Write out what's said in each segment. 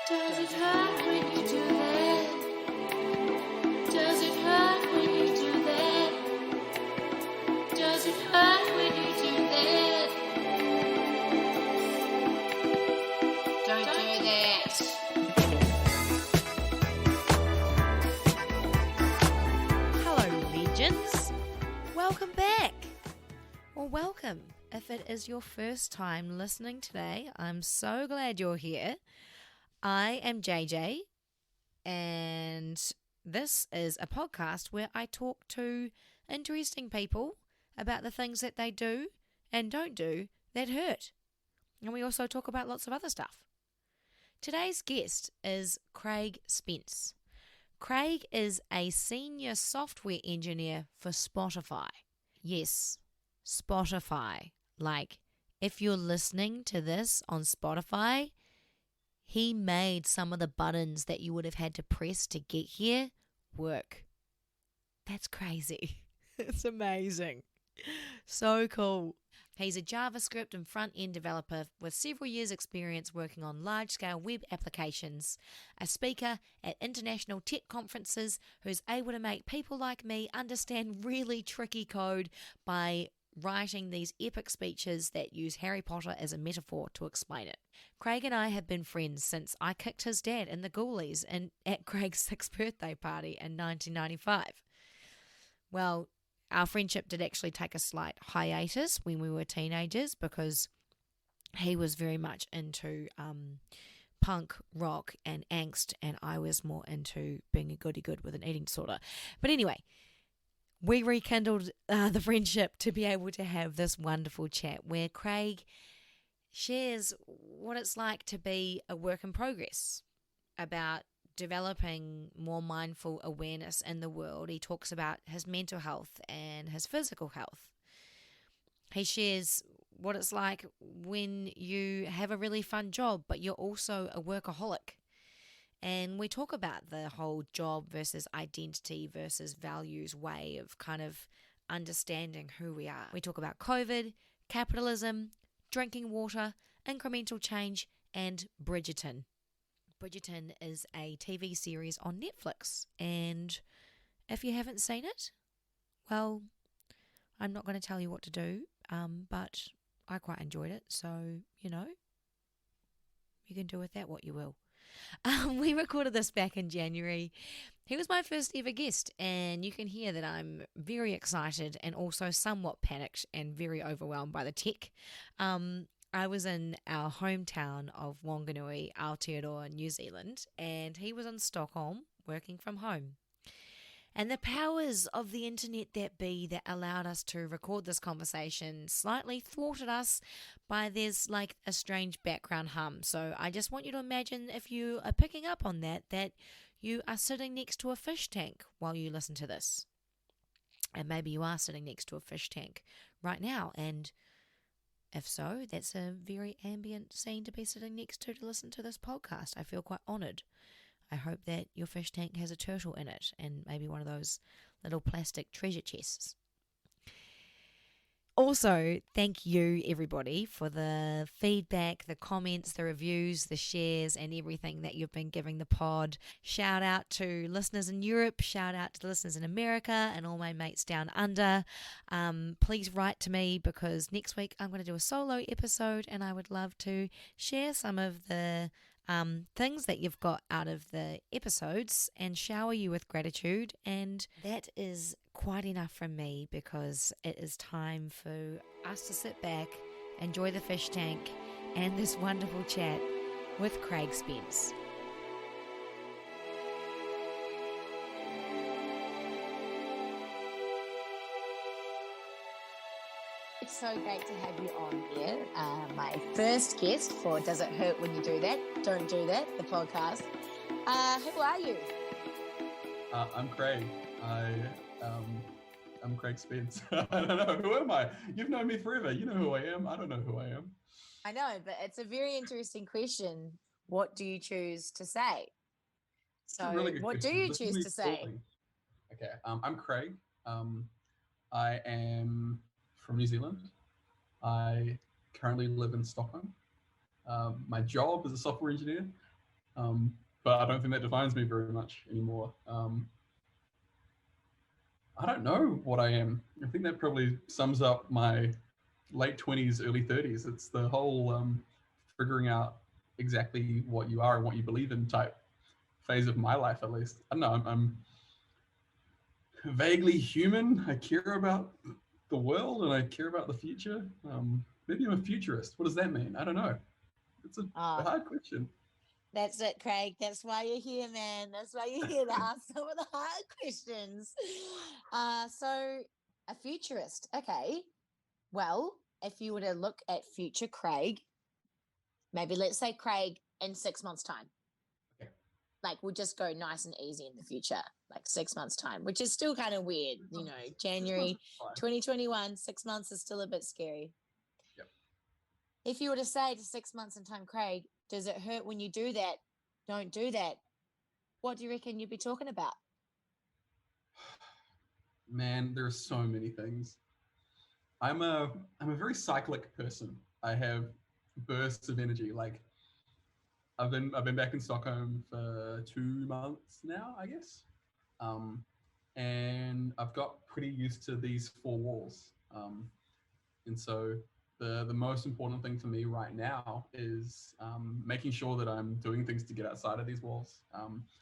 Does it hurt when you do that? Does it hurt when you do that? Does it hurt when you do that? Don't do that. Hello, legends. Welcome back. Or welcome. If it is your first time listening today, I'm so glad you're here. I am JJ, and this is a podcast where I talk to interesting people about the things that they do and don't do that hurt. And we also talk about lots of other stuff. Today's guest is Craig Spence. Craig is a senior software engineer for Spotify. Yes, Spotify. Like, if you're listening to this on Spotify, he made some of the buttons that you would have had to press to get here work. That's crazy. It's amazing. So cool. He's a JavaScript and front-end developer with several years' experience working on large-scale web applications, a speaker at international tech conferences who's able to make people like me understand really tricky code by writing these epic speeches that use Harry Potter as a metaphor to explain it. Craig and I have been friends since I kicked his dad in the goolies at Craig's 6th birthday party in 1995. Well, our friendship did actually take a slight hiatus when we were teenagers because he was very much into punk, rock and angst, and I was more into being a goody-good with an eating disorder. But anyway, we rekindled the friendship to be able to have this wonderful chat where Craig shares what it's like to be a work in progress, about developing more mindful awareness in the world. He talks about his mental health and his physical health. He shares what it's like when you have a really fun job, but you're also a workaholic. And we talk about the whole job versus identity versus values way of kind of understanding who we are. We talk about COVID, capitalism, drinking water, incremental change, and Bridgerton. Bridgerton is a TV series on Netflix. And if you haven't seen it, well, I'm not going to tell you what to do, but I quite enjoyed it. So, you know, you can do with that what you will. We recorded this back in January. He was my first ever guest, and you can hear that I'm very excited and also somewhat panicked and very overwhelmed by the tech. I was in our hometown of Wanganui, Aotearoa, New Zealand, and he was in Stockholm working from home. And the powers of the internet that allowed us to record this conversation slightly thwarted us by there's like a strange background hum. So I just want you to imagine, if you are picking up on that you are sitting next to a fish tank while you listen to this. And maybe you are sitting next to a fish tank right now. And if so, that's a very ambient scene to be sitting next to listen to this podcast. I feel quite honoured. I hope that your fish tank has a turtle in it and maybe one of those little plastic treasure chests. Also, thank you everybody for the feedback, the comments, the reviews, the shares and everything that you've been giving the pod. Shout out to listeners in Europe, shout out to the listeners in America and all my mates down under. Please write to me because next week I'm going to do a solo episode and I would love to share some of the things that you've got out of the episodes and shower you with gratitude. And that is quite enough from me because it is time for us to sit back, enjoy the fish tank and this wonderful chat with Craig Spence. It's so great to have you on here. My first guest for Does It Hurt When You Do That? Don't Do That, the podcast. Who are you? I'm Craig. I'm Craig Spence. I don't know. Who am I? You've known me forever. You know who I am. I don't know who I am. I know, but it's a very interesting question. What do you choose to say? So Really what question. do you choose to say? Okay. I'm Craig. I am from New Zealand. I currently live in Stockholm. My job is a software engineer. But I don't think that defines me very much anymore. I don't know what I am. I think that probably sums up my late 20s, early 30s. It's the whole figuring out exactly what you are and what you believe in type phase of my life, at least. I don't know. I'm vaguely human. I care about the world and I care about the future. Maybe I'm a futurist. What does that mean? I don't know. It's a Oh, hard question. that's it, Craig. That's why you're here, man. That's why you're here to ask some of the hard questions. So a futurist. Okay. Well, if you were to look at future Craig, maybe let's say Craig in 6 months' time. Okay. Like we'll just go nice and easy in the future, like 6 months' time, which is still kind of weird. January 2021, 6 months is still a bit scary. Yep. If you were to say to 6 months in time, Craig, does it hurt when you do that? Don't do that. What do you reckon you'd be talking about? Man, there are so many things. I'm a very cyclic person. I have bursts of energy. Like I've been back in Stockholm for 2 months now, I guess. Um, and I've got pretty used to these four walls. And so the most important thing for me right now is making sure that I'm doing things to get outside of these walls.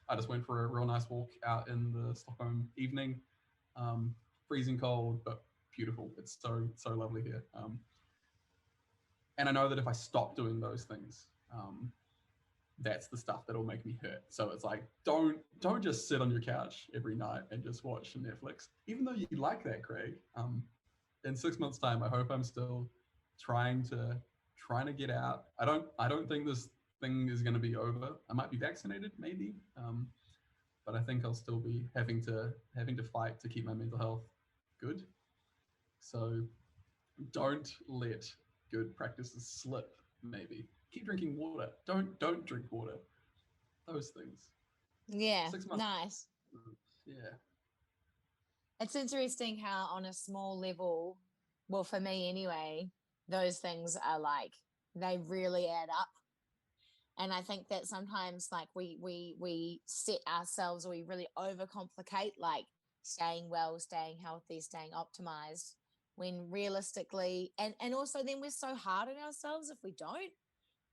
I just went for a real nice walk out in the Stockholm evening. Freezing cold, but beautiful. It's so lovely here. And I know that if I stop doing those things, that's the stuff that'll make me hurt. So it's like, don't just sit on your couch every night and just watch Netflix, even though you like that, Craig. In 6 months' time, I hope I'm still trying to get out. I don't think this thing is going to be over. I might be vaccinated, maybe, but I think I'll still be having to fight to keep my mental health good. So don't let good practices slip. Maybe keep drinking water. Don't drink water. Those things. Yeah, 6 months. nice. Yeah. It's interesting how, on a small level, well, for me anyway, those things are like they really add up. And I think that sometimes, like we set ourselves, or we really overcomplicate, like staying well, staying healthy, staying optimized, when realistically, and also then we're so hard on ourselves if we don't.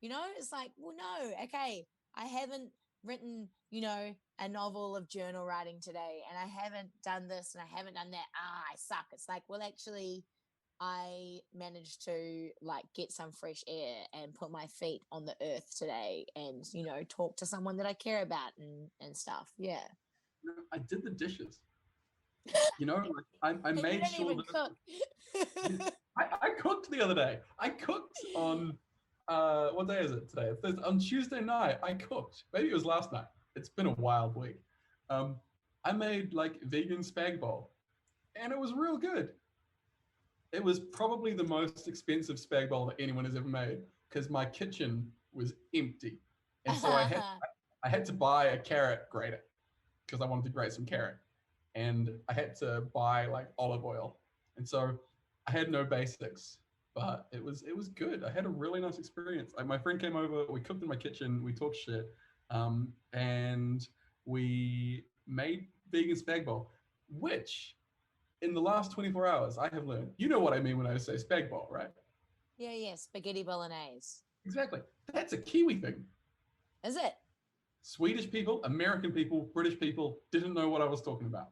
It's like, well, no, okay, I haven't written, a novel of journal writing today, and I haven't done this and I haven't done that. I suck. It's like, well, actually, I managed to like get some fresh air and put my feet on the earth today, and talk to someone that I care about and stuff. Yeah. I did the dishes. Like I And you made don't sure even that cook. I cooked the other day. I cooked on what day is it today? On Tuesday night. I cooked. Maybe it was last night. It's been a wild week. I made like vegan spag bowl, and it was real good. It was probably the most expensive spag bowl that anyone has ever made because my kitchen was empty, and so I had to buy a carrot grater because I wanted to grate some carrot, and I had to buy like olive oil, and so I had no basics, but it was good. I had a really nice experience. Like my friend came over, we cooked in my kitchen, we talked shit, and we made vegan spag bowl, which in the last 24 hours I have learned. You know what I mean when I say spag bowl, right? Yeah, spaghetti bolognese. Exactly. That's a Kiwi thing. Is it? Swedish people, American people, British people didn't know what I was talking about.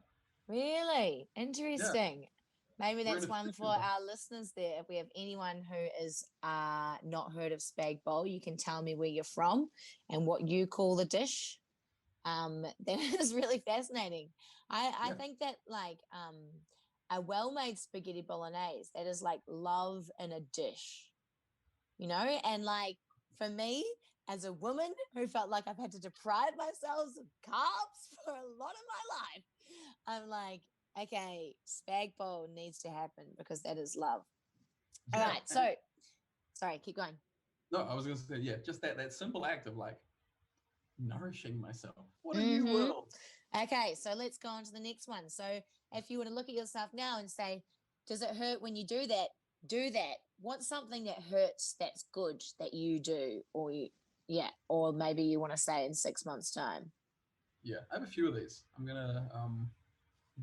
Really Yeah. interesting. Maybe We're in that's a one for sector. our listeners there. If we have anyone who is not heard of spag bowl, you can tell me where you're from and what you call the dish. That is really fascinating. I Yeah. think that like a well-made spaghetti bolognese, that is like love in a dish, and like for me as a woman who felt like I've had to deprive myself of carbs for a lot of my life, I'm like, okay, spag bowl needs to happen because that is love. All Yeah. right, so sorry, keep going. No, I was gonna say, yeah, just that simple act of like nourishing myself. What a new Mm-hmm. world. Okay, so let's go on to the next one. So if you were to look at yourself now and say, does it hurt when you do that? Do that. What's something that hurts that's good that you do, or yeah, or maybe you want to say in 6 months' time? Yeah, I have a few of these. I'm gonna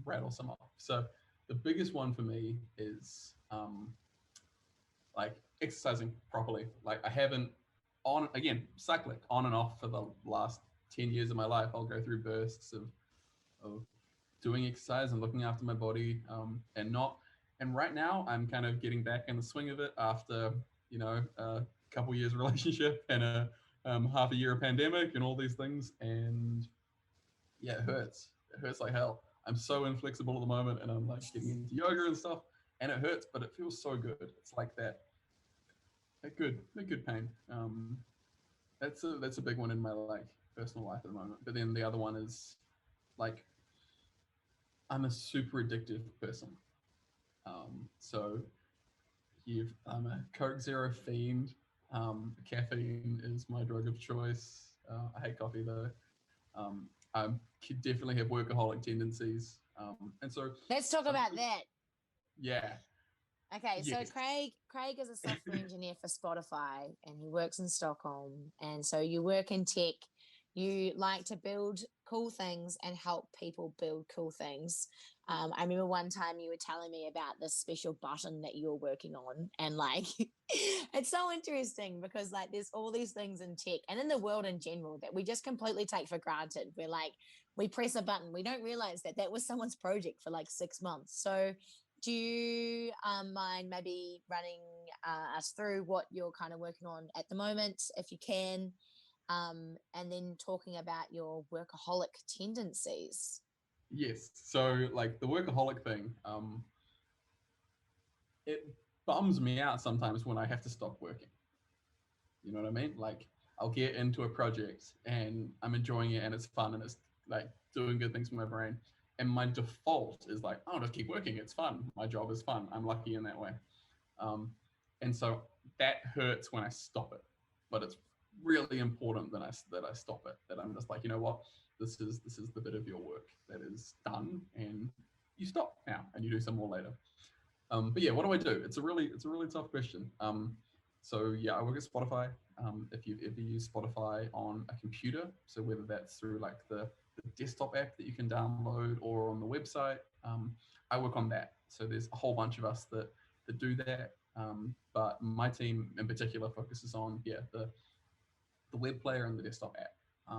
rattle some off. So the biggest one for me is like exercising properly. Like I haven't on again cyclic on and off for the last 10 years of my life. I'll go through bursts of doing exercise and looking after my body, and not. And right now, I'm kind of getting back in the swing of it after a couple years relationship and a half a year of pandemic and all these things. And yeah, it hurts. It hurts like hell. I'm so inflexible at the moment, and I'm like getting into yoga and stuff, and it hurts, but it feels so good. It's like that good pain. That's a big one in my like personal life at the moment. But then the other one is like I'm a super addictive person. So I'm a Coke Zero fiend. Caffeine is my drug of choice. I hate coffee though. I definitely have workaholic tendencies. And so Let's talk about that. yeah. Okay, so Yes. Craig is a software engineer for Spotify, and he works in Stockholm. And so you work in tech. You like to build cool things and help people build cool things. I remember one time you were telling me about this special button that you were working on, and like it's so interesting because like there's all these things in tech and in the world in general that we just completely take for granted. We're like, we press a button, we don't realize that that was someone's project for like 6 months. So do you mind maybe running us through what you're kind of working on at the moment, if you can, and then talking about your workaholic tendencies? Yes. So like the workaholic thing, it bums me out sometimes when I have to stop working. You know what I mean? Like I'll get into a project and I'm enjoying it and it's fun and it's like doing good things for my brain. And my default is like, oh, just keep working. It's fun. My job is fun. I'm lucky in that way. Um, and so that hurts when I stop it. But it's really important that I stop it. That I'm just like, you know what? This is the bit of your work that is done, and you stop now and you do some more later. But yeah, what do I do? It's a really tough question. So yeah, I work at Spotify. If you've ever used Spotify on a computer, so whether that's through like the desktop app that you can download or on the website, I work on that. So there's a whole bunch of us that do that. But my team in particular focuses on the web player and the desktop app.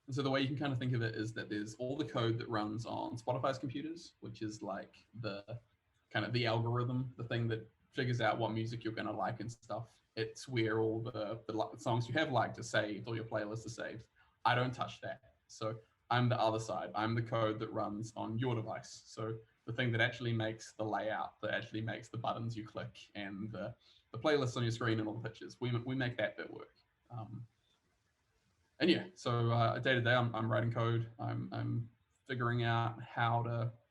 And so the way you can kind of think of it is that there's all the code that runs on Spotify's computers, which is like the kind of the algorithm, the thing that figures out what music you're going to like and stuff. It's where all the songs you have liked are saved, or your playlist is saved. I don't touch that. So I'm the other side. I'm the code that runs on your device. So the thing that actually makes the layout, that actually makes the buttons you click and the playlists on your screen and all the pictures. We make that bit work. And yeah, so day to day, I'm writing code. I'm figuring out how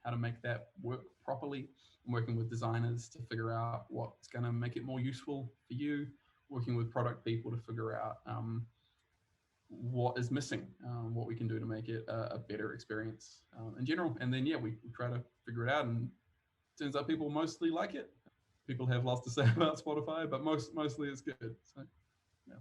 to make that work properly. I'm working with designers to figure out what's going to make it more useful for you. Working with product people to figure out what is missing, what we can do to make it a better experience in general. And then yeah, we try to figure it out. And it turns out people mostly like it. People have lots to say about Spotify, but mostly it's good. So yeah.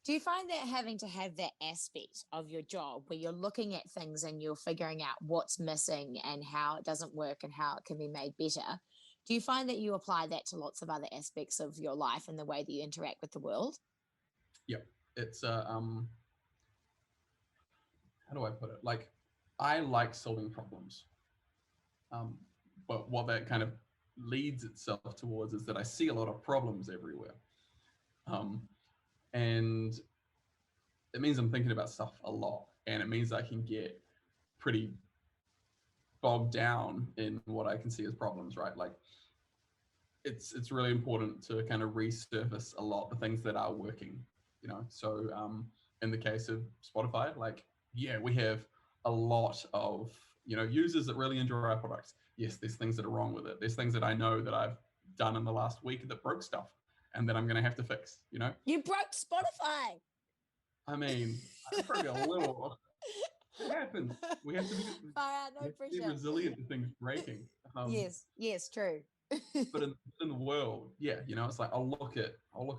Do you find that having to have that aspect of your job where you're looking at things and you're figuring out what's missing and how it doesn't work and how it can be made better, do you find that you apply that to lots of other aspects of your life and the way that you interact with the world? Yeah, it's how do I put it? Like, I like solving problems, but what that kind of leads itself towards is that I see a lot of problems everywhere, and it means I'm thinking about stuff a lot, and it means I can get pretty bogged down in what I can see as problems, right? Like, it's really important to kind of resurface a lot the things that are working, you know. So in the case of Spotify, like yeah, we have a lot of users that really enjoy our products. Yes, there's things that are wrong with it. There's things that I know that I've done in the last week that broke stuff and that I'm going to have to fix. You broke Spotify. I mean, I broke a little. It happens. We have to be, Far out, no we have to be pressure. resilient to things breaking. Yes, true. but in the world, yeah, it's like I'll look at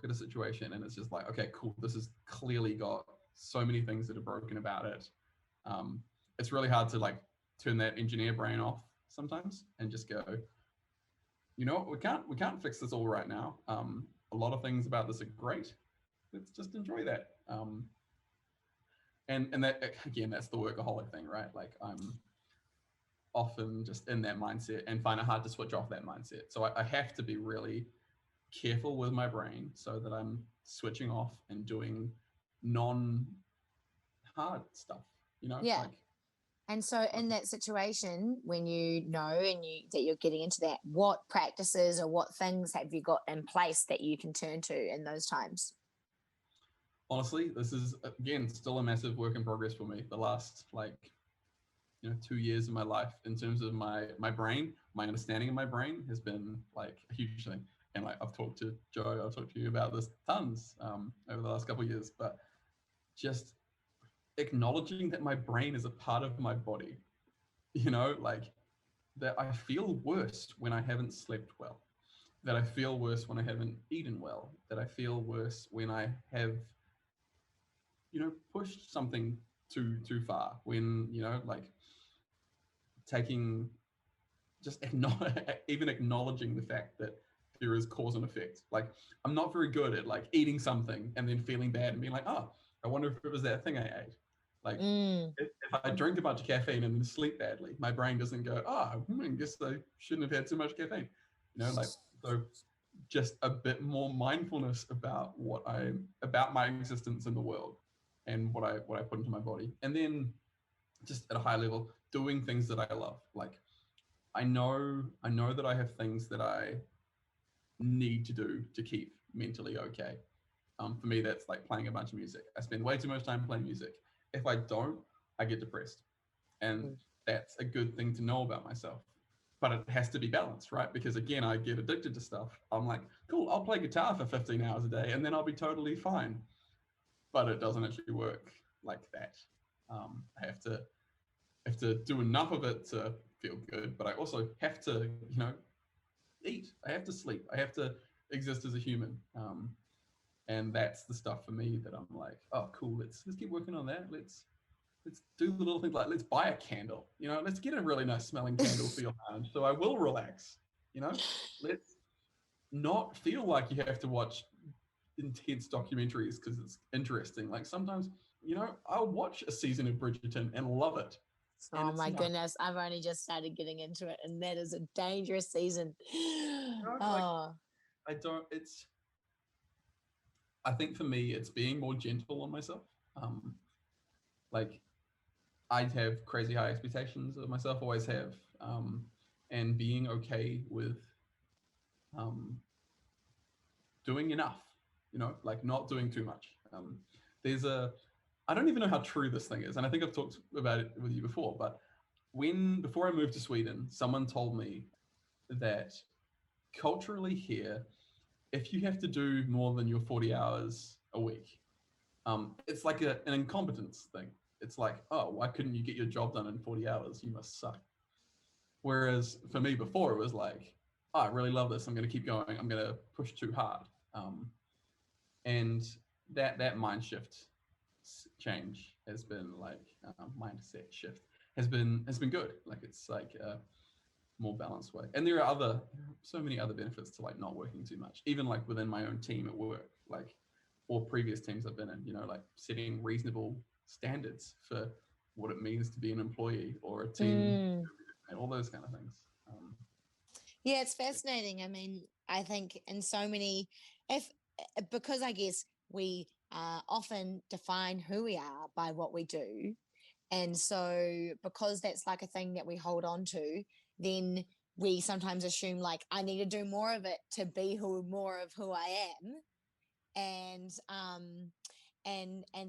a situation and it's just like, okay, cool, this has clearly got so many things that are broken about it. It's really hard to like turn that engineer brain off sometimes and just go, what, we can't fix this all right now. A lot of things about this are great. Let's just enjoy that. And that, again, that's the workaholic thing, right? Like I'm often just in that mindset and find it hard to switch off that mindset. So I have to be really careful with my brain so that I'm switching off and doing non-hard stuff, Yeah. like. And so in that situation, when you know that you're getting into that, what practices or what things have you got in place that you can turn to in those times? Honestly, this is, again, still a massive work in progress for me. The last 2 years of my life, in terms of my brain, my understanding of my brain has been like a huge thing. And like I've talked to Joe, I've talked to you about this tons over the last couple of years, but just acknowledging that my brain is a part of my body, like that I feel worse when I haven't slept well, that I feel worse when I haven't eaten well, that I feel worse when I have, pushed something too far, when, like taking, just even acknowledging the fact that there is cause and effect. Like I'm not very good at like eating something and then feeling bad and being like, oh, I wonder if it was that thing I ate. Like if I drink a bunch of caffeine and then sleep badly, my brain doesn't go, oh, I guess I shouldn't have had so much caffeine. Like, so just a bit more mindfulness about about my existence in the world and what I put into my body. And then just at a high level, doing things that I love. Like I know that I have things that I need to do to keep mentally okay. For me, that's like playing a bunch of music. I spend way too much time playing music. If I don't, I get depressed. And that's a good thing to know about myself. But it has to be balanced, right? Because again, I get addicted to stuff. I'm like, cool, I'll play guitar for 15 hours a day and then I'll be totally fine. But it doesn't actually work like that. I have to do enough of it to feel good, but I also have to, eat. I have to sleep. I have to exist as a human. And that's the stuff for me that I'm like, oh, cool. Let's keep working on that. Let's do the little things like let's buy a candle. Let's get a really nice smelling candle for your lounge, so I will relax. Let's not feel like you have to watch intense documentaries because it's interesting. Like sometimes, I'll watch a season of Bridgerton and love it. Oh my goodness, I've only just started getting into it, and that is a dangerous season. I think for me, it's being more gentle on myself. Like I have crazy high expectations of myself, always have, and being okay with doing enough, like not doing too much. I don't even know how true this thing is, and I think I've talked about it with you before, but before I moved to Sweden, someone told me that culturally here, if you have to do more than your 40 hours a week, it's like an incompetence thing. It's like, oh, why couldn't you get your job done in 40 hours? You must suck. Whereas for me before, it was like, oh, I really love this. I'm going to keep going. I'm going to push too hard. And that mind shift change has been like, mindset shift has been good. Like it's like a more balanced way. And there are so many other benefits to like not working too much, even like within my own team at work, like, or previous teams I've been in, like setting reasonable standards for what it means to be an employee or a team, and all those kind of things. Yeah, it's fascinating. I mean, I think in so many, because I guess we often define who we are by what we do. And so because that's like a thing that we hold on to, then we sometimes assume like I need to do more of it to be more of who I am. And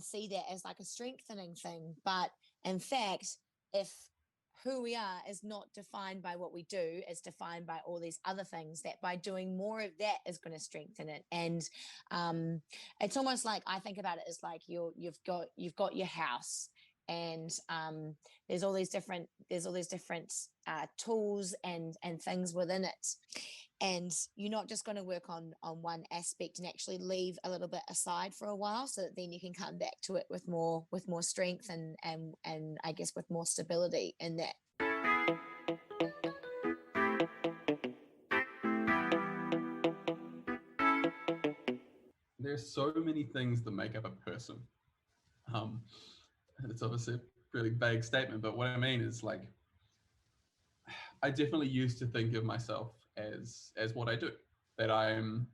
see that as like a strengthening thing. But in fact, if who we are is not defined by what we do, it's defined by all these other things, that by doing more of that is going to strengthen it. And it's almost like I think about it as like you've got your house, and there's all these different tools and things within it. and you're not just going to work on one aspect and actually leave a little bit aside for a while, so that then you can come back to it with more strength and I guess with more stability in that. There's so many things that make up a person. Um, it's obviously a really vague statement, but what I mean is, like, I definitely used to think of myself as what I do, that I'm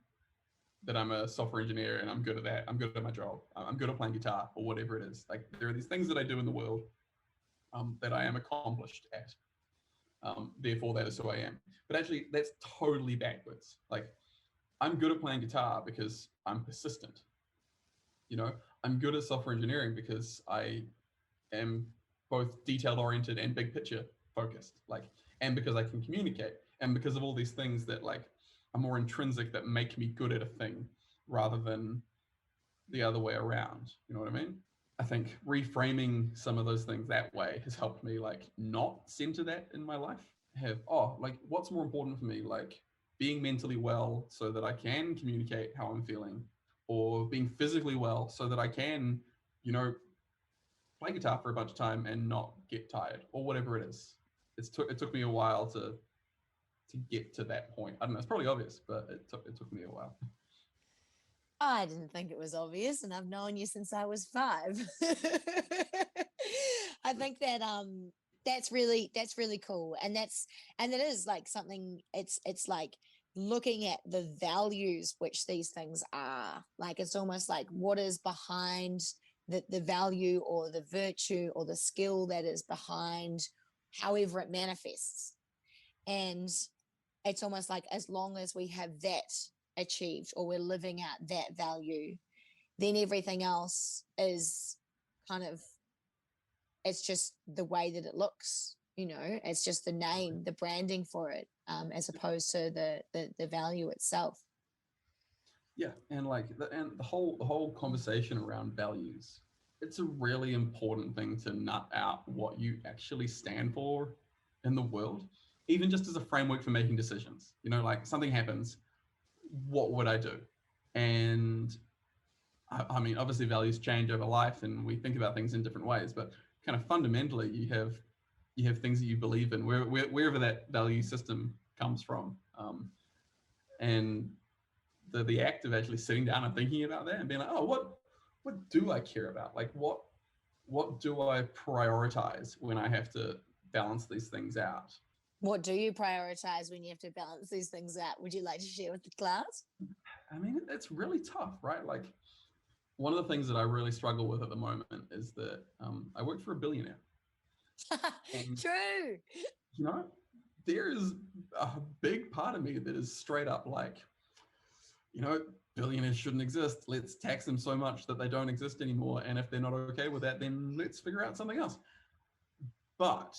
a software engineer and I'm good at that. I'm good at my job. I'm good at playing guitar or whatever it is. Like, there are these things that I do in the world that I am accomplished at. Therefore, that is who I am. But actually, that's totally backwards. Like, I'm good at playing guitar because I'm persistent. You know, I'm good at software engineering because I am both detail oriented and big picture focused. Like, and because I can communicate, and because of all these things that, like, are more intrinsic, that make me good at a thing rather than the other way around. You know what I mean? I think reframing some of those things that way has helped me, like, not center that in my life. Like, what's more important for me? Like, being mentally well so that I can communicate how I'm feeling, or being physically well so that I can, you know, play guitar for a bunch of time and not get tired, or whatever it is. It took me a while to get to that point. I don't know, it's probably obvious, but it took me a while. I didn't think it was obvious, and I've known you since I was 5. I think that that's really cool, and it is like something. It's like looking at the values which these things are. Like, it's almost like what is behind the value or the virtue or the skill that is behind however it manifests. And it's almost like, as long as we have that achieved, or we're living out that value, then everything else is kind of, it's just the way that it looks, you know, it's just the name, the branding for it, as opposed to the value itself. Yeah, and like the whole conversation around values, it's a really important thing to nut out what you actually stand for in the world, even just as a framework for making decisions. You know, like, something happens, what would I do? And I mean, obviously values change over life and we think about things in different ways, but kind of fundamentally you have things that you believe in, wherever that value system comes from. And the act of actually sitting down and thinking about that and being like, oh, what do I care about? Like, what do I prioritize when I have to balance these things out? What do you prioritize when you have to balance these things out? Would you like to share with the class? I mean, it's really tough, right? Like, one of the things that I really struggle with at the moment is that I work for a billionaire. And, True. you know, there is a big part of me that is straight up like, you know, billionaires shouldn't exist. Let's tax them so much that they don't exist anymore. And if they're not okay with that, then let's figure out something else. But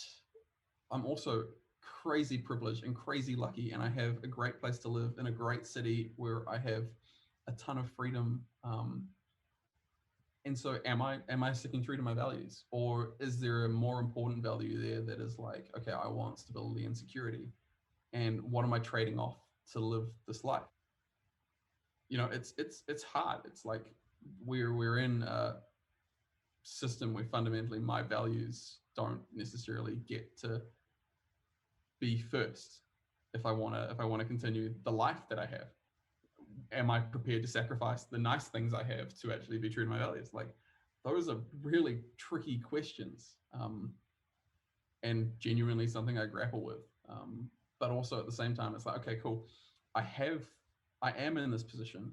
I'm also crazy privileged and crazy lucky, and I have a great place to live in a great city where I have a ton of freedom. And so am I sticking true to my values, or is there a more important value there that is like, okay, I want stability and security, and what am I trading off to live this life? You know, it's hard. It's like we're in a system where fundamentally my values don't necessarily get to be first if I want to continue the life that I have. Am I prepared to sacrifice the nice things I have to actually be true to my values? Like, those are really tricky questions, and genuinely something I grapple with. But also at the same time, it's like, okay, cool. I am in this position.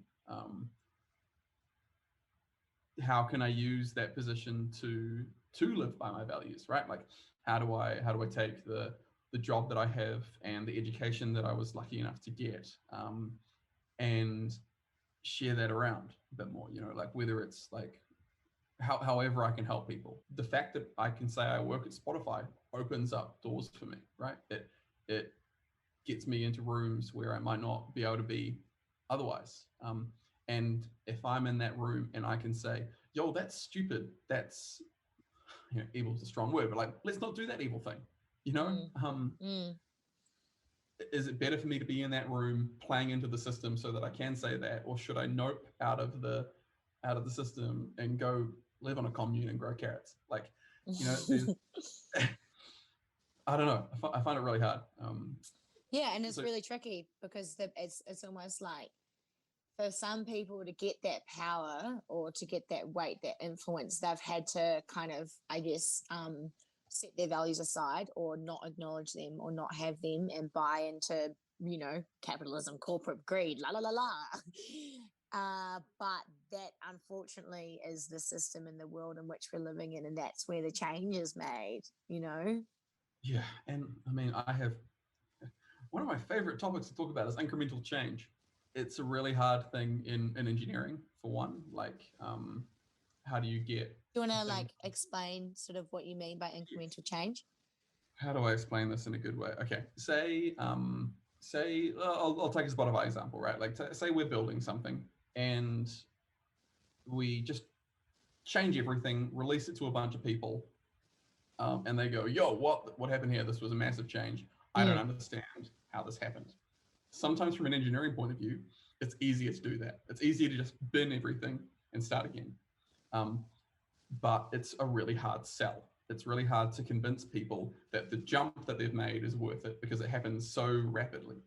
How can I use that position to live by my values, right? Like, how do I take the job that I have and the education that I was lucky enough to get, and share that around a bit more, you know, like, whether it's like however I can help people. The fact that I can say I work at Spotify opens up doors for me, right? It gets me into rooms where I might not be able to be otherwise. And if I'm in that room and I can say, yo, that's stupid, that's, you know, evil's a strong word, but like, let's not do that evil thing, you know? is it better for me to be in that room playing into the system so that I can say that, or should I nope out of the system and go live on a commune and grow carrots? Like, there's I don't know. I find it really hard. Yeah, and it's So really tricky because it's almost like for some people to get that power or to get that weight, that influence, they've had to kind of, I guess, set their values aside or not acknowledge them or not have them and buy into, capitalism, corporate greed, la la la la. But that unfortunately is the system in the world in which we're living in, and that's where the change is made. yeah, and I mean, I have one of my favorite topics to talk about is incremental change. It's a really hard thing in engineering, for one. Like, how do you get Do you want to things? explain sort of what you mean by incremental change? How do I explain this in a good way? Okay, say I'll take a Spotify example, right? Like, say we're building something and we just change everything, release it to a bunch of people, and they go, "Yo, what happened here? This was a massive change. I don't understand how this happened." Sometimes from an engineering point of view, it's easier to do that. It's easier to just bin everything and start again. But it's a really hard sell. It's really hard to convince people that the jump that they've made is worth it because it happens so rapidly.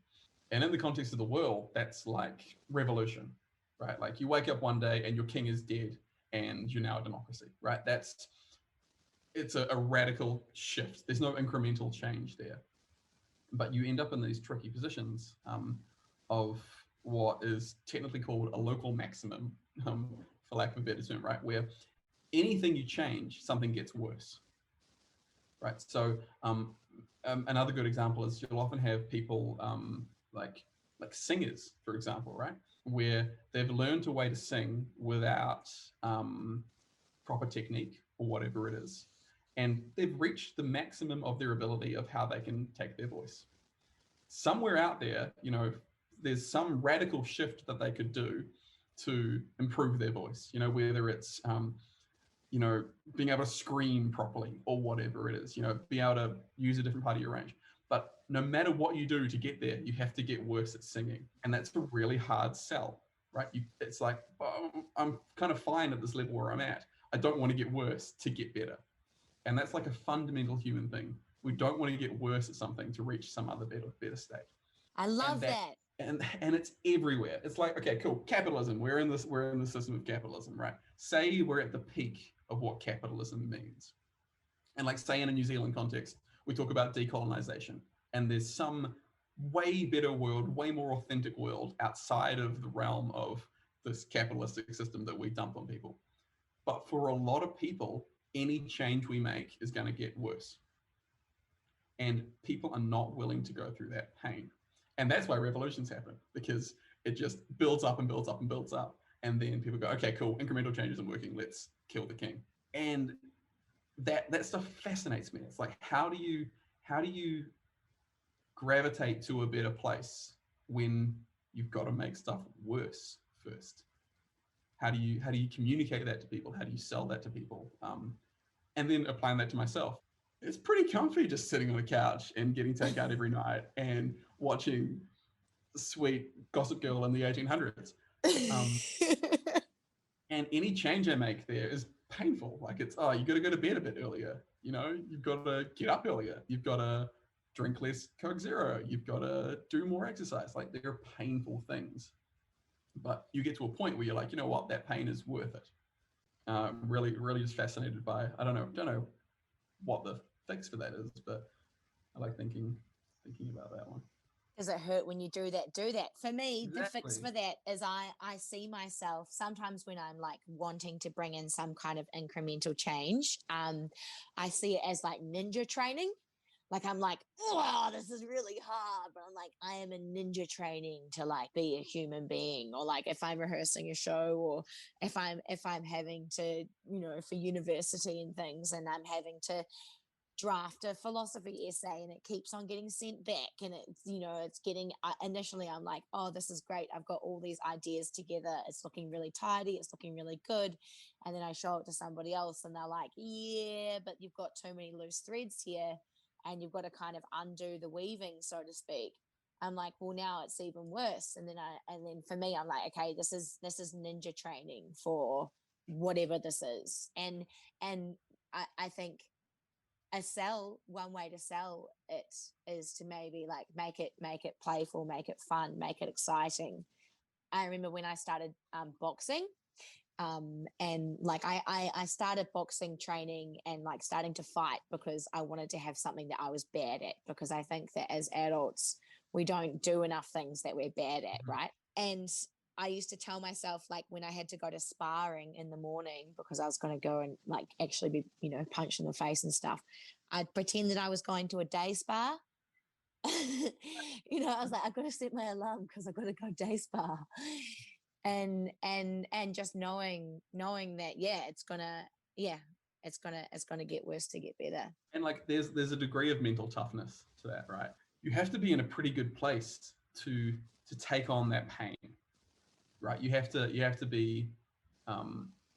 And in the context of the world, that's like revolution, right? Like you wake up one day and your king is dead and you're now a democracy, right? It's a radical shift. There's no incremental change there. But you end up in these tricky positions of what is technically called a local maximum, for lack of a better term, right? Where anything you change, something gets worse, right? So another good example is you'll often have people like singers, for example, right? Where they've learned a way to sing without proper technique or whatever it is. And they've reached the maximum of their ability of how they can take their voice. Somewhere out there, there's some radical shift that they could do to improve their voice, whether it's, being able to scream properly or whatever it is, be able to use a different part of your range. But no matter what you do to get there, you have to get worse at singing. And that's a really hard sell, right? It's like, oh, I'm kind of fine at this level where I'm at. I don't want to get worse to get better. And that's like a fundamental human thing. We don't want to get worse at something to reach some other better state. I love that. And it's everywhere. It's like, okay, cool. Capitalism. We're in the system of capitalism, right? Say we're at the peak of what capitalism means. And like say in a New Zealand context, we talk about decolonization. And there's some way better world, way more authentic world outside of the realm of this capitalistic system that we dump on people. But for a lot of people, any change we make is going to get worse. And people are not willing to go through that pain. And that's why revolutions happen, because it just builds up and builds up and builds up. And then people go, okay, cool, incremental change isn't working, let's kill the king. And that stuff fascinates me. It's like, how do you gravitate to a better place when you've got to make stuff worse first? How do you communicate that to people? How do you sell that to people? And then applying that to myself. It's pretty comfy just sitting on a couch and getting takeout every night and watching sweet Gossip Girl in the 1800s. And any change I make there is painful. Like it's, you got to go to bed a bit earlier. You've got to get up earlier. You've got to drink less Coke Zero. You've got to do more exercise. Like they're painful things. But you get to a point where you're like, you know what, that pain is worth it. Really, really just fascinated by, I don't know what the fix for that is, but I like thinking about that one. Does it hurt when you do that? For me, Exactly. The fix for that is I see myself sometimes when I'm like wanting to bring in some kind of incremental change. I see it as like ninja training. Like I'm like, oh, this is really hard, but I'm like, I am in ninja training to like be a human being, or like if I'm rehearsing a show, or if I'm having to, for university and things, and I'm having to draft a philosophy essay and it keeps on getting sent back, and it's getting initially I'm like, oh, this is great, I've got all these ideas together, it's looking really tidy, it's looking really good, and then I show it to somebody else and they're like, yeah, but you've got too many loose threads here and you've got to kind of undo the weaving, so to speak. I'm like, well, now it's even worse. And then for me, I'm like, okay, this is ninja training for whatever this is. And I think one way to sell it is to maybe like make it playful, make it fun, make it exciting. I remember when I started boxing, and like I started boxing training and like starting to fight because I wanted to have something that I was bad at, because I think that as adults we don't do enough things that we're bad at, right? And I used to tell myself, like, when I had to go to sparring in the morning because I was going to go and like actually be, punched in the face and stuff, I'd pretend that I was going to a day spa. I was like, I've got to set my alarm because I've got to go day spa. And just knowing that, it's gonna get worse to get better. And like there's a degree of mental toughness to that, right? You have to be in a pretty good place to take on that pain, right? You have to be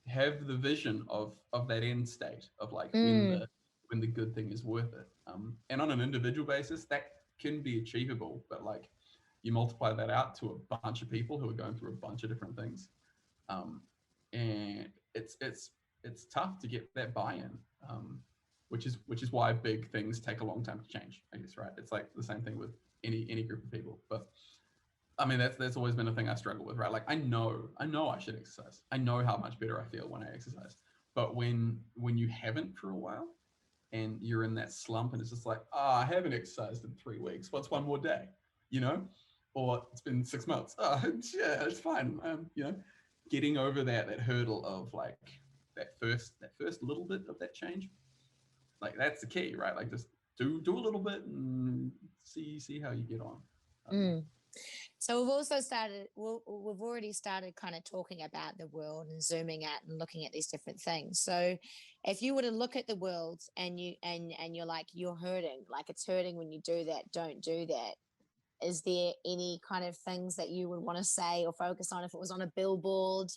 have the vision of that end state of like when the good thing is worth it. And on an individual basis, that can be achievable, but like you multiply that out to a bunch of people who are going through a bunch of different things, and it's tough to get that buy-in, which is why big things take a long time to change, I guess, right? It's like the same thing with any group of people. But I mean, that's always been a thing I struggle with, right? Like I know I should exercise. I know how much better I feel when I exercise. But when you haven't for a while and you're in that slump and it's just like, I haven't exercised in 3 weeks. What's one more day? Or it's been 6 months. Oh, yeah, it's fine. Getting over that hurdle of like that first little bit of that change, like that's the key, right? Like just do a little bit and see how you get on. So we've already started kind of talking about the world and zooming out and looking at these different things. So if you were to look at the world and you're like, you're hurting, like it's hurting when you do that, don't do that. Is there any kind of things that you would want to say or focus on? If it was on a billboard,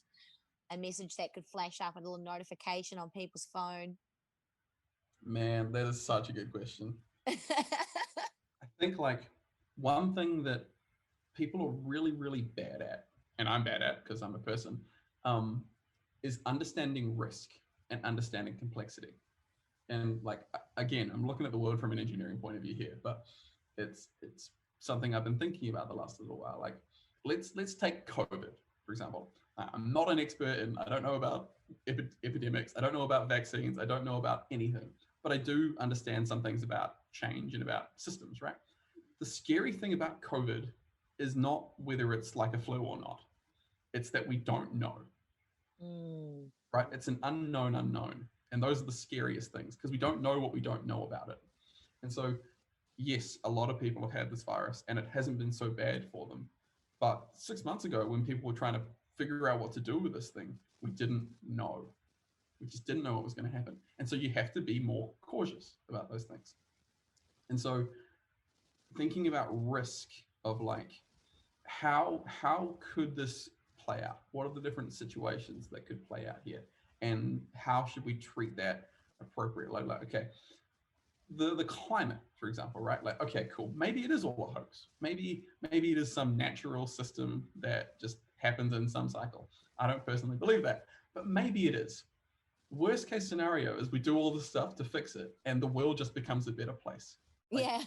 a message that could flash up, a little notification on people's phone? Man, that is such a good question. I think like one thing that people are really, really bad at, and I'm bad at because I'm a person, is understanding risk and understanding complexity. And like, again, I'm looking at the world from an engineering point of view here, but it's something I've been thinking about the last little while. Like, let's take COVID, for example. I'm not an expert and I don't know about epidemics. I don't know about vaccines. I don't know about anything, but I do understand some things about change and about systems, right? The scary thing about COVID is not whether it's like a flu or not. It's that we don't know, right? It's an unknown. And those are the scariest things because we don't know what we don't know about it. And so, yes, a lot of people have had this virus and it hasn't been so bad for them. But 6 months ago, when people were trying to figure out what to do with this thing, we didn't know. We just didn't know what was going to happen. And so you have to be more cautious about those things. And so thinking about risk of like, how could this play out? What are the different situations that could play out here? And how should we treat that appropriately? Like, okay, the climate, for example, right? Like, okay, cool. Maybe it is all a hoax. Maybe it is some natural system that just happens in some cycle. I don't personally believe that, but maybe it is. Worst case scenario is we do all this stuff to fix it and the world just becomes a better place. Like, yeah.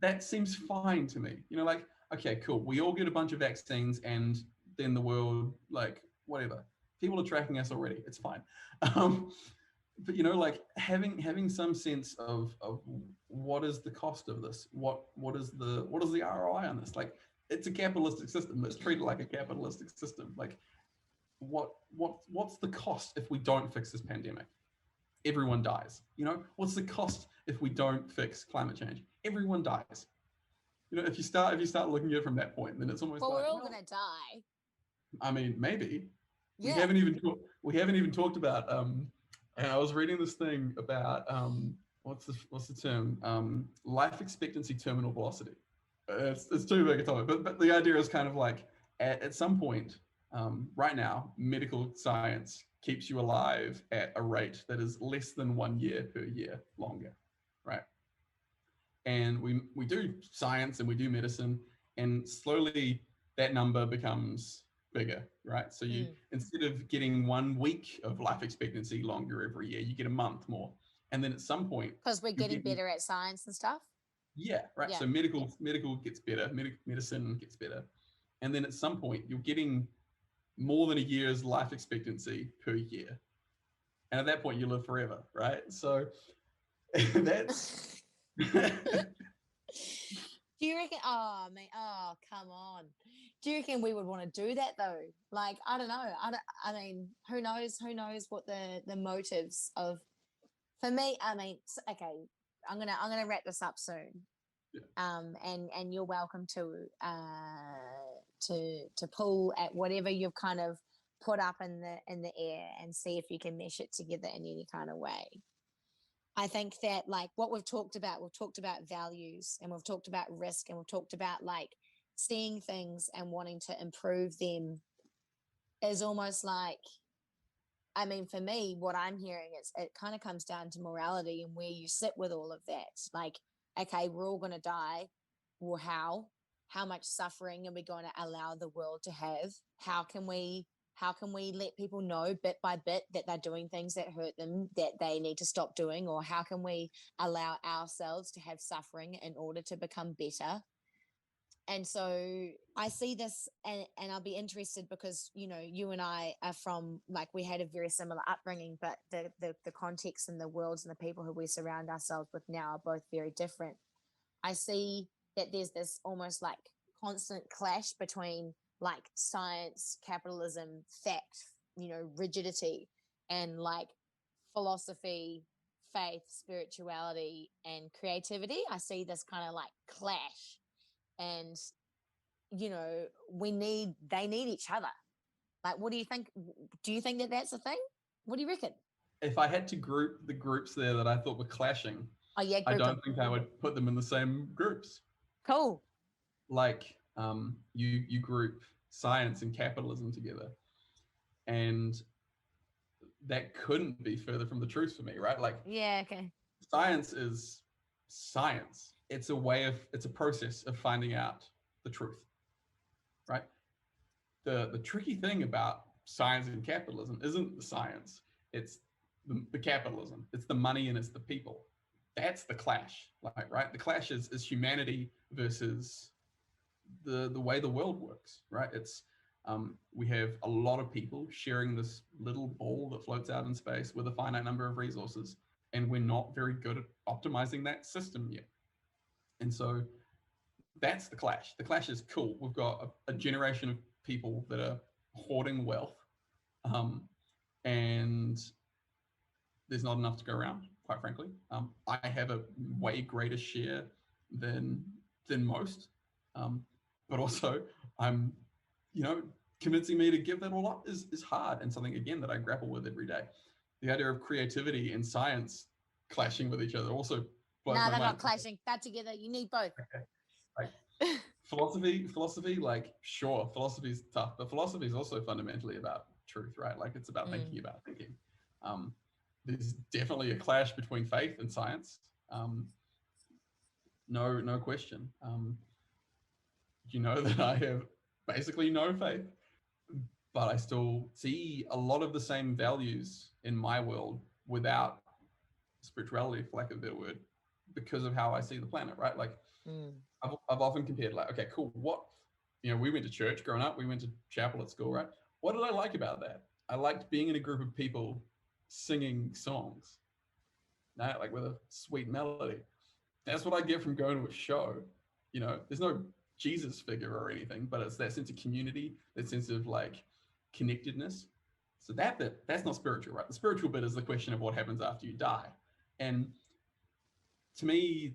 That seems fine to me. Like, okay, cool. We all get a bunch of vaccines and then the world, like, whatever. People are tracking us already. It's fine. But like having some sense of what is the cost of this? What is the ROI on this? Like, it's a capitalistic system. Let's treat it like a capitalistic system. Like, what's the cost if we don't fix this pandemic? Everyone dies. What's the cost if we don't fix climate change? Everyone dies. If you start looking at it from that point, then it's almost well, like, we're all gonna die. I mean, maybe. Yeah. We haven't even talked about and I was reading this thing about what's the term? Life expectancy terminal velocity. It's too big a topic, but the idea is kind of like at some point, right now, medical science keeps you alive at a rate that is less than 1 year per year longer, right? And we do science and we do medicine, And slowly that number becomes bigger, right? So you, instead of getting 1 week of life expectancy longer every year, you get a month more. And then at some point, Because we're getting better at science and stuff. yeah, right. Yeah. So medical gets better, medicine gets better. And then at some point, you're getting more than a year's life expectancy per year. And at that point, you live forever, right? So that's Do you reckon? Oh, man. Oh, come on. Do you reckon we would want to do that though? Like, I don't know. I mean, who knows? Who knows what the motives of? For me, I mean, okay. I'm gonna wrap this up soon. Yeah. And you're welcome to pull at whatever you've kind of put up in the air and see if you can mesh it together in any kind of way. I think that like what we've talked about values, and we've talked about risk, and we've talked about like seeing things and wanting to improve them is almost like, I mean, for me, what I'm hearing is it kind of comes down to morality and where you sit with all of that. Like, okay, we're all going to die. Well, how? How much suffering are we going to allow the world to have? How can we let people know bit by bit that they're doing things that hurt them, that they need to stop doing? Or how can we allow ourselves to have suffering in order to become better? And so I see this, and I'll be interested because, you know, you and I are from, like, we had a very similar upbringing, but the context and the worlds and the people who we surround ourselves with now are both very different. I see that there's this almost like constant clash between like science, capitalism, fact, you know, rigidity, and like philosophy, faith, spirituality, and creativity. I see this kind of like clash, and you know, they need each other. Like, what do you think? Do you think that that's a thing? What do you reckon? if I had to group the groups there that I thought were clashing, Oh yeah, I group don't them. think I would put them in the same groups. Cool. Like you group science and capitalism together, and that couldn't be further from the truth for me, right? Like, Yeah. Okay. science is science. It's a process of finding out the truth, right? The tricky thing about science and capitalism isn't the science, it's the capitalism, it's the money, and it's the people. That's the clash, like, right? The clash is humanity versus the way the world works, right? It's we have a lot of people sharing this little ball that floats out in space with a finite number of resources, and we're not very good at optimizing that system yet. And so that's the clash. The clash is cool. We've got a generation of people that are hoarding wealth, and there's not enough to go around, quite frankly. I have a way greater share than most, but also I'm, you know, convincing me to give that all up is hard, and something again that I grapple with every day. The idea of creativity and science clashing with each other also blows No, my they're mind. not clashing. They're together. You need both. Okay. Like, philosophy, like, sure, philosophy is tough, but philosophy is also fundamentally about truth, right? Like, it's about thinking about thinking. There's definitely a clash between faith and science. No question. You know that I have basically no faith, but I still see a lot of the same values in my world without spirituality, for lack of a better word, because of how I see the planet, right? Like, I've often compared, like, okay, cool, what, you know, we went to church growing up, we went to chapel at school, right? What did I like about that? I liked being in a group of people singing songs, right? Like, with a sweet melody. That's what I get from going to a show. You know, there's no Jesus figure or anything, but it's that sense of community, that sense of like connectedness. So that bit, that's not spiritual, right? The spiritual bit is the question of what happens after you die. And to me,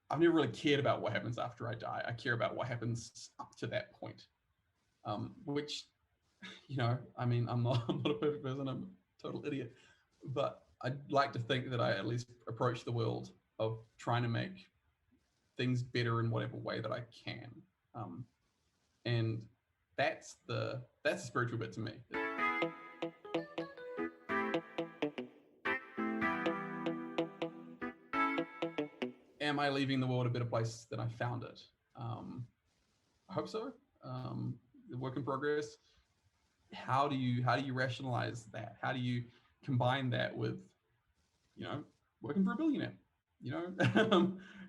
I've never really cared about what happens after I die. I care about what happens up to that point, which, you know, I mean, I'm not a perfect person. I'm a total idiot, but I'd like to think that I at least approach the world of trying to make things better in whatever way that I can. And that's the spiritual bit to me. Am I leaving the world a better place than I found it? I hope so. The work in progress. How do you rationalize that? How do you combine that with, working for a billionaire?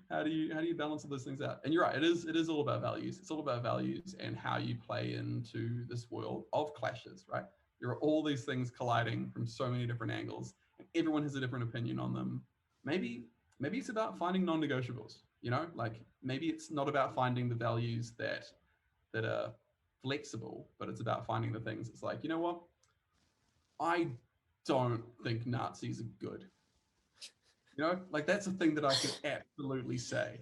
How do you balance all those things out? And you're right, it is all about values. It's all about values and how you play into this world of clashes, right? There are all these things colliding from so many different angles, and everyone has a different opinion on them. Maybe it's about finding non-negotiables, like maybe it's not about finding the values that are flexible, but it's about finding the things. It's like, you know what? I don't think Nazis are good. Like that's a thing that I could absolutely say.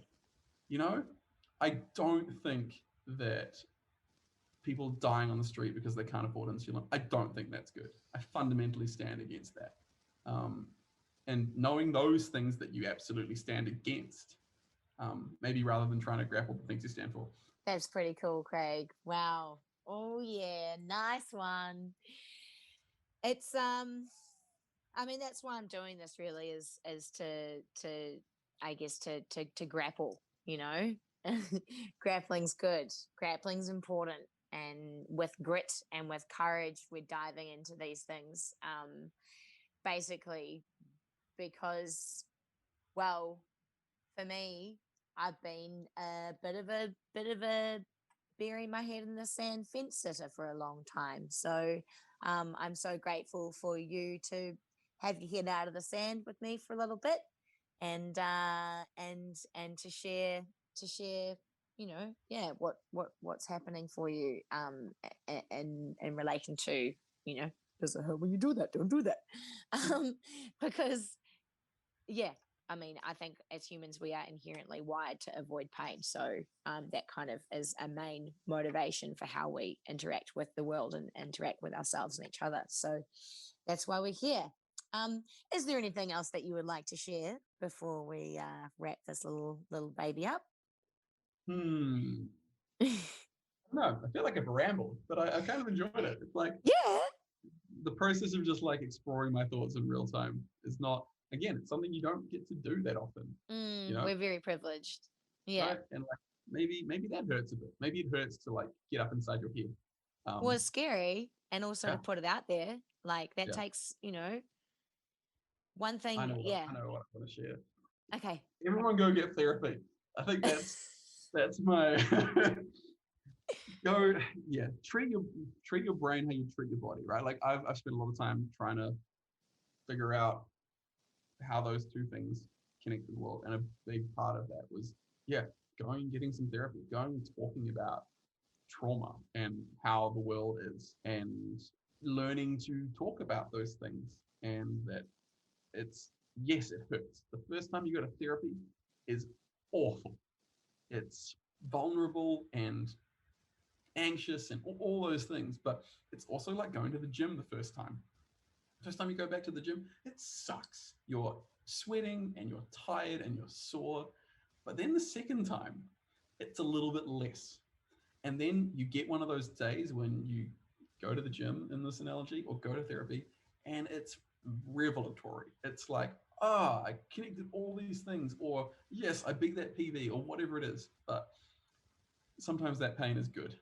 I don't think that people dying on the street because they can't afford insulin, I don't think that's good. I fundamentally stand against that. And knowing those things that you absolutely stand against, maybe rather than trying to grapple the things you stand for. That's pretty cool, Craig. Wow. Oh yeah, nice one. It's I mean, that's why I'm doing this really is to I guess to grapple, Grappling's good. Grappling's important. And with grit and with courage, we're diving into these things. Basically because, well, for me, I've been a bit of a bury my head in the sand fence sitter for a long time. So I'm so grateful for you to have your head out of the sand with me for a little bit, and to share what's happening for you in relation to does it hurt when you do that? Don't do that. Because I mean, I think as humans, we are inherently wired to avoid pain. So that kind of is a main motivation for how we interact with the world and interact with ourselves and each other. So that's why we're here. Is there anything else that you would like to share before we wrap this little baby up? No, I feel like I've rambled, but I kind of enjoyed it. It's like, the process of just like exploring my thoughts in real time is not, again, it's something you don't get to do that often. We're very privileged. Yeah. Right? And like maybe that hurts a bit. Maybe it hurts to like get up inside your head. Well, it's scary, and also to put it out there, like that takes, one thing. I know what I want to share. Okay. Everyone go get therapy. I think that's my treat your brain how you treat your body, right? Like I've spent a lot of time trying to figure out how those two things connect to the world, and a big part of that was going and getting some therapy, going and talking about trauma and how the world is, and learning to talk about those things, and that it hurts. The first time you go to therapy is awful. It's vulnerable and anxious and all those things, but it's also like going to the gym the first time. First time you go back to the gym, it sucks. You're sweating and you're tired and you're sore. But then the second time, it's a little bit less. And then you get one of those days when you go to the gym, in this analogy, or go to therapy, and it's revelatory. It's like, I connected all these things, or yes, I beat that PV, or whatever it is. But sometimes that pain is good.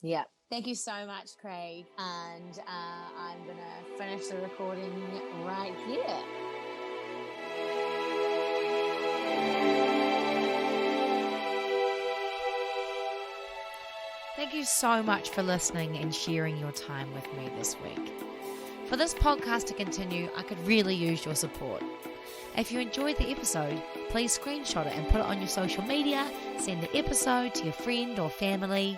Yeah. Thank you so much, Craig. And I'm going to finish the recording right here. Thank you so much for listening and sharing your time with me this week. For this podcast to continue, I could really use your support. If you enjoyed the episode, please screenshot it and put it on your social media, send the episode to your friend or family,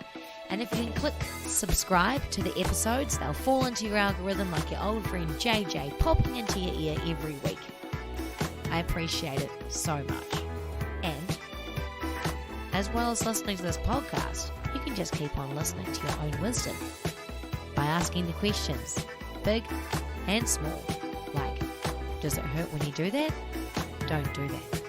and if you can click subscribe to the episodes, they'll fall into your algorithm like your old friend JJ popping into your ear every week. I appreciate it so much. And as well as listening to this podcast, you can just keep on listening to your own wisdom by asking the questions, big and small, like, does it hurt when you do that? Don't do that.